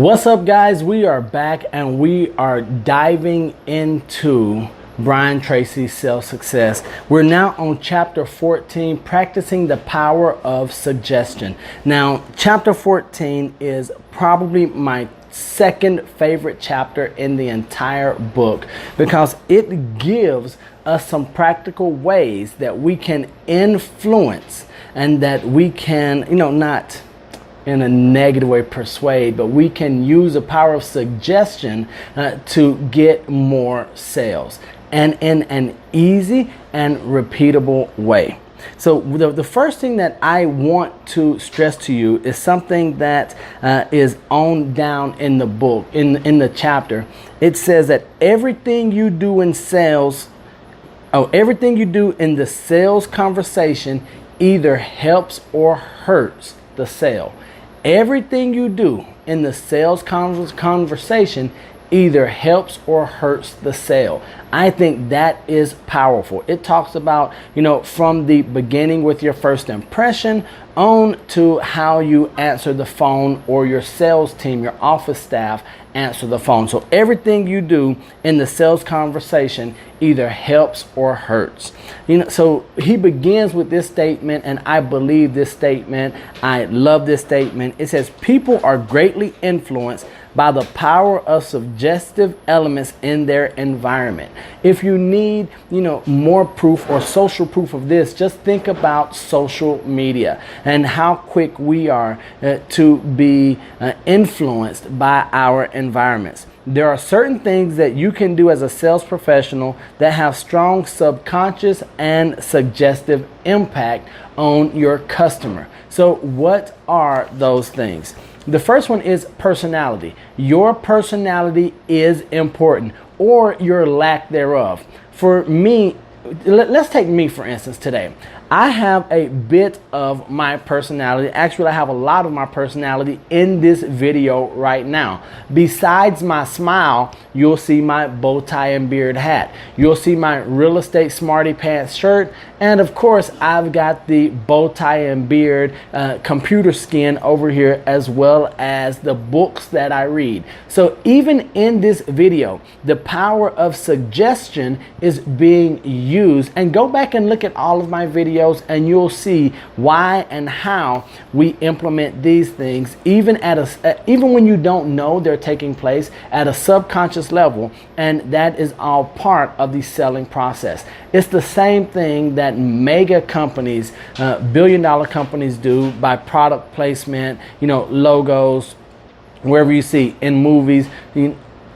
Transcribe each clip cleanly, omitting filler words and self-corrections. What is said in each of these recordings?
What's up, guys? We are back and we are diving into Tracy's Sales Success. We're now on chapter 14, practicing the power of suggestion. Now, chapter 14 is probably my second favorite chapter in the entire book because it gives us some practical ways that we can influence and that we can, not in a negative way persuade, but we can use the power of suggestion to get more sales, and in an easy and repeatable way. So the first thing that I want to stress to you is something that is on down in the book, in the chapter. It says that everything you do in sales, everything you do in the sales conversation either helps or hurts the sale. Everything you do in the sales conversation either helps or hurts the sale. I think that is powerful. It talks about, from the beginning with your first impression on to how you answer the phone, or your sales team, your office staff answer the phone. So everything you do in the sales conversation either helps or hurts. So he begins with this statement, and I believe this statement. I love this statement. It says, people are greatly influenced by the power of suggestive elements in their environment. If you need, more proof or social proof of this, just think about social media and how quick we are to be influenced by our environments. There are certain things that you can do as a sales professional that have strong subconscious and suggestive impact on your customer. So what are those things? The first one is personality. Your personality is important, or your lack thereof. For me, let's take me for instance today. I have a bit of my personality. Actually, I have a lot of my personality in this video right now. Besides my smile, you'll see my bow tie and beard hat. You'll see my real estate smarty pants shirt. And of course, I've got the bow tie and beard computer skin over here, as well as the books that I read. So even in this video, the power of suggestion is being used. And go back and look at all of my videos, and you'll see why and how we implement these things, even when you don't know they're taking place at a subconscious level. And that is all part of the selling process. It's the same thing that mega companies, billion-dollar companies do by product placement, logos, wherever you see in movies,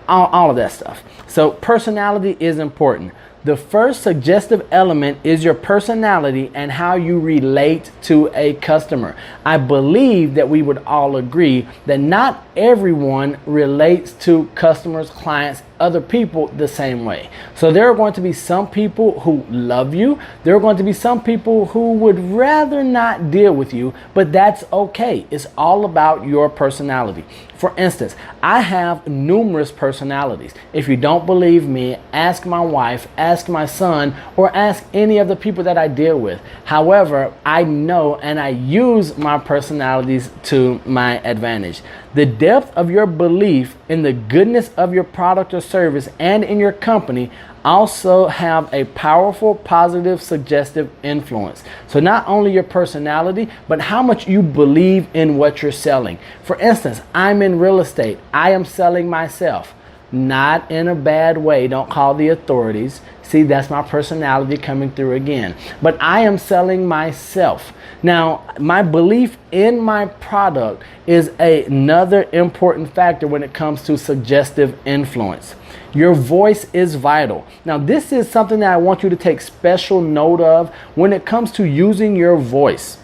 all of that stuff. So personality is important. The first suggestive element is your personality and how you relate to a customer. I believe that we would all agree that not everyone relates to customers, clients, other people the same way. So there are going to be some people who love you. There are going to be some people who would rather not deal with you, but that's okay. It's all about your personality. For instance, I have numerous personalities. If you don't believe me, ask my wife, ask my son, or ask any of the people that I deal with. However, I know and I use my personalities to my advantage. The depth of your belief in the goodness of your product or service and in your company also have a powerful, positive, suggestive influence. So not only your personality, but how much you believe in what you're selling. For instance, I'm in real estate. I am selling myself. Not in a bad way. Don't call the authorities. See, that's my personality coming through again. But I am selling myself. Now, my belief in my product is another important factor when it comes to suggestive influence. Your voice is vital. Now, this is something that I want you to take special note of when it comes to using your voice.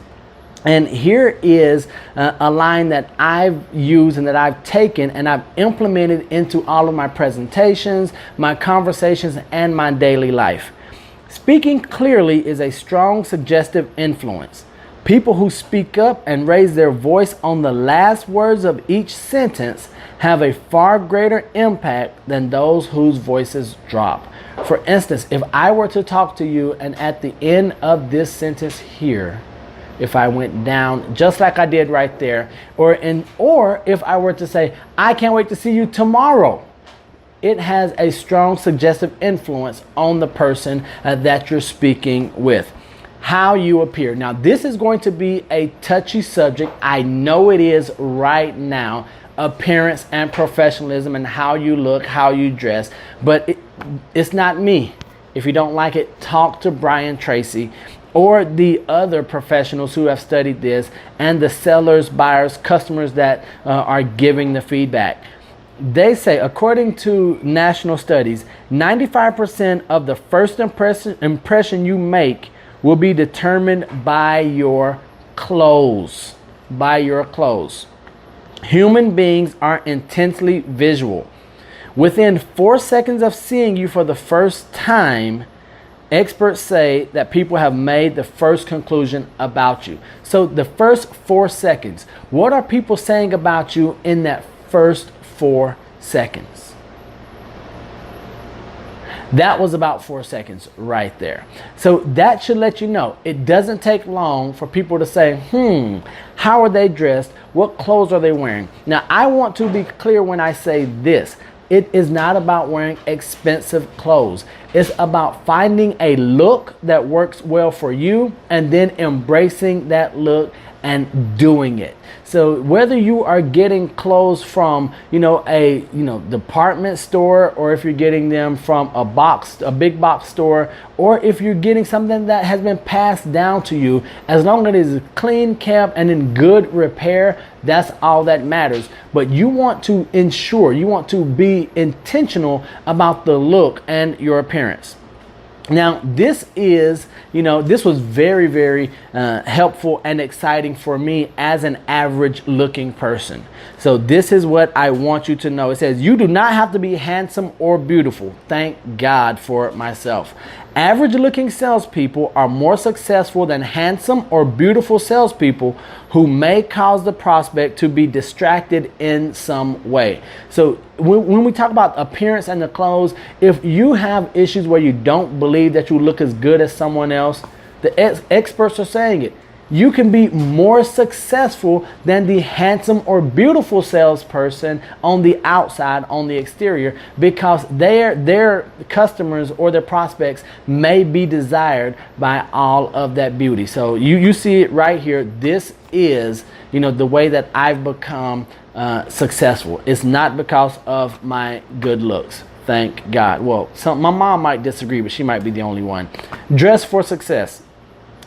And here is a line that I've used and that I've taken and I've implemented into all of my presentations, my conversations, and my daily life. Speaking clearly is a strong suggestive influence. People who speak up and raise their voice on the last words of each sentence have a far greater impact than those whose voices drop. For instance, if I were to talk to you and at the end of this sentence here, if I went down just like I did right there, or if I were to say, I can't wait to see you tomorrow. It has a strong suggestive influence on the person that you're speaking with. How you appear. Now, this is going to be a touchy subject. I know it is right now. Appearance and professionalism and how you look, how you dress. But it's not me. If you don't like it, talk to Brian Tracy or the other professionals who have studied this and the sellers, buyers, customers that are giving the feedback. They say, according to national studies, 95% of the first impression you make will be determined by your clothes. By your clothes. Human beings are intensely visual. Within 4 seconds of seeing you for the first time, experts say that people have made the first conclusion about you. So the first 4 seconds, what are people saying about you in that first 4 seconds? That was about 4 seconds right there. So that should let you know it doesn't take long for people to say, how are they dressed? What clothes are they wearing? Now, I want to be clear when I say this. It is not about wearing expensive clothes. It's about finding a look that works well for you and then embracing that look and doing it. So whether you are getting clothes from, a department store, or if you're getting them from a big box store, or if you're getting something that has been passed down to you, as long as it is clean, kept, and in good repair, that's all that matters. But you want to be intentional about the look and your appearance. Now, this was very, very helpful and exciting for me as an average looking person. So this is what I want you to know. It says, you do not have to be handsome or beautiful. Thank God for myself. Average looking salespeople are more successful than handsome or beautiful salespeople who may cause the prospect to be distracted in some way. So when we talk about appearance and the clothes, if you have issues where you don't believe that you look as good as someone else, the experts are saying it. You can be more successful than the handsome or beautiful salesperson on the outside, on the exterior, because their customers or their prospects may be desired by all of that beauty. So you see it right here. This is, the way that I've become successful. It's not because of my good looks. Thank God. Well, my mom might disagree, but she might be the only one. Dress for success.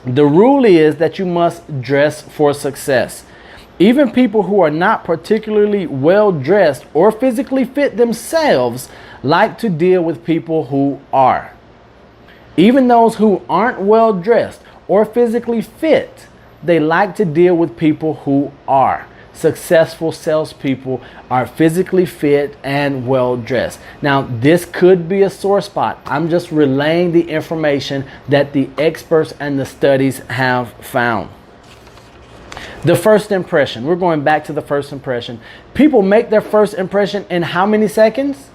The rule is that you must dress for success. Even people who are not particularly well dressed or physically fit themselves like to deal with people who are. Even those who aren't well dressed or physically fit, they like to deal with people who are. Successful salespeople are physically fit and well dressed. Now, this could be a sore spot. I'm just relaying the information that the experts and the studies have found. The first impression. We're going back to the first impression. People make their first impression in how many seconds?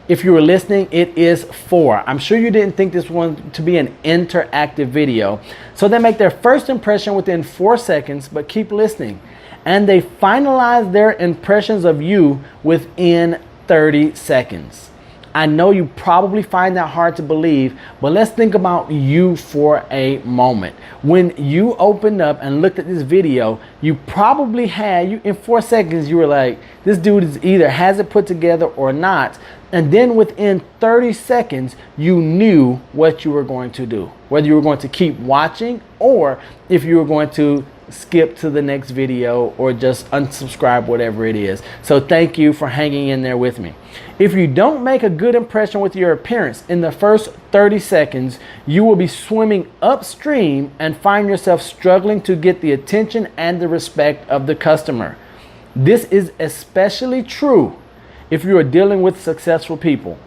If you were listening, it is 4. I'm sure you didn't think this one to be an interactive video. So they make their first impression within 4 seconds, but keep listening. And they finalize their impressions of you within 30 seconds. I know you probably find that hard to believe, but let's think about you for a moment. When you opened up and looked at this video, you probably in 4 seconds, you were like, this dude is either has it put together or not. And then within 30 seconds, you knew what you were going to do, whether you were going to keep watching or if you were going to skip to the next video or just unsubscribe, whatever it is. So thank you for hanging in there with me. If you don't make a good impression with your appearance in the first 30 seconds, you will be swimming upstream and find yourself struggling to get the attention and the respect of the customer. This is especially true if you are dealing with successful people.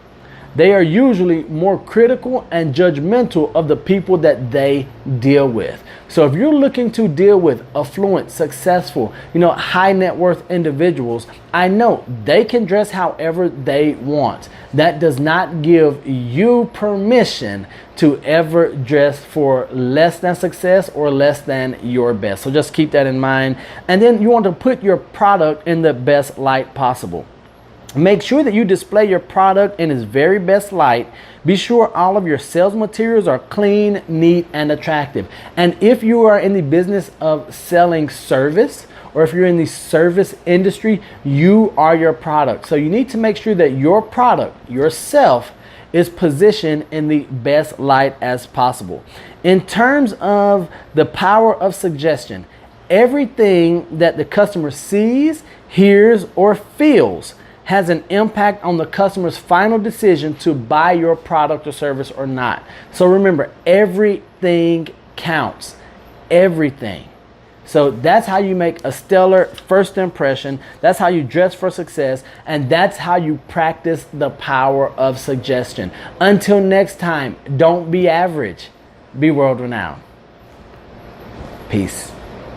they are usually more critical and judgmental of the people that they deal with. So if you're looking to deal with affluent, successful, high net worth individuals, I know they can dress however they want. That does not give you permission to ever dress for less than success or less than your best. So just keep that in mind. And then you want to put your product in the best light possible. Make sure that you display your product in its very best light. Be sure all of your sales materials are clean, neat, and attractive. And if you are in the business of selling service, or if you're in the service industry, you are your product. So you need to make sure that your product, yourself, is positioned in the best light as possible. In terms of the power of suggestion, everything that the customer sees, hears, or feels has an impact on the customer's final decision to buy your product or service or not. So remember, everything counts. Everything. So that's how you make a stellar first impression. That's how you dress for success. And that's how you practice the power of suggestion. Until next time, don't be average. Be world renowned. Peace.